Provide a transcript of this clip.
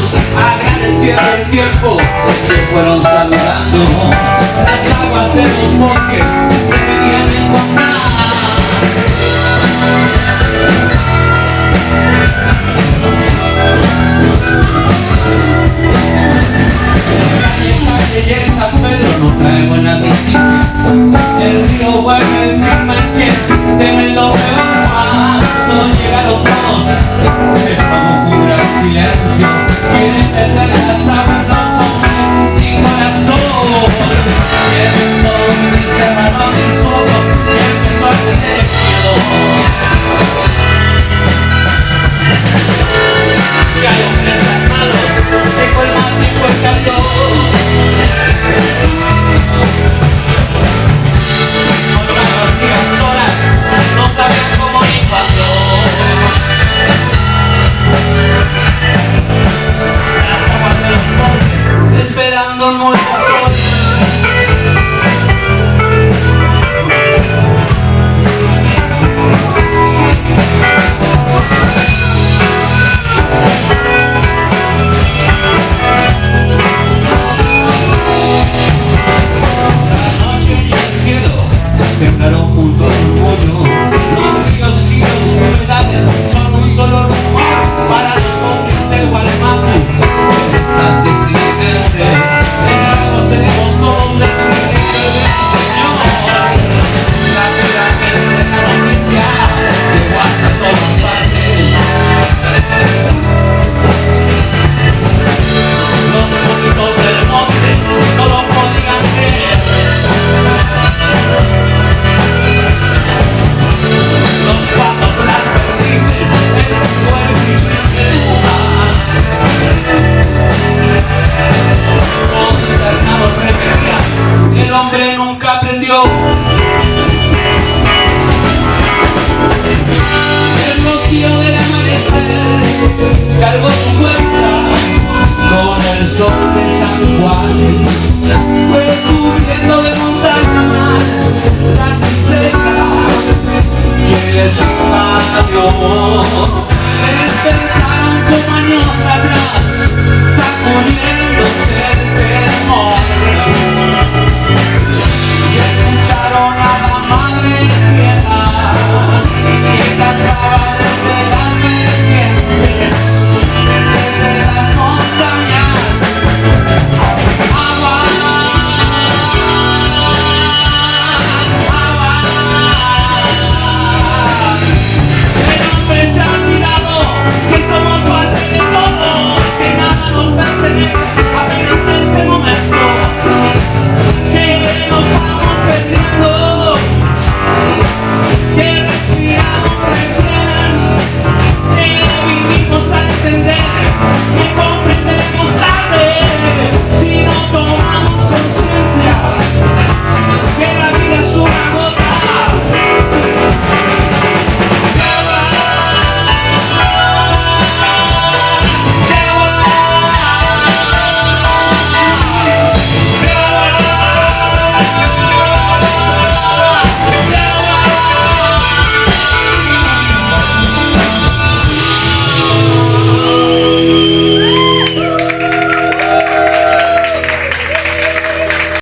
luz, agradeciendo el tiempo, se fueron saludando. Las aguas de los bosques se venían a encontrar. Y en San Pedro nos trae buenas noticias. El río vuelve el clima en pie, temen lo peor cuando llegaron todos. Dejamos un gran silencio, quieren perder las aguas los hombres sin corazón. Quieren todos encerrarnos sin solo y empezó a tener miedo. Y hay hombres armados, dijo el más rico el cayó. Esperando un nuevo sol. La noche y el cielo temblaron junto al orgullo. Los ríos y los humedales son un solo rumor para la conquista del Gualmapu. Seremos todos de tu Señor. Rápidamente la noticia llegó hasta todas partes. Los bonitos del monte no lo podían creer. Los patos, las perdices, el cuerpo y el lugar. Consternados repetían que el hombre nunca aprendió. El rocío del amanecer cargó su fuerza con el sol de San Juan.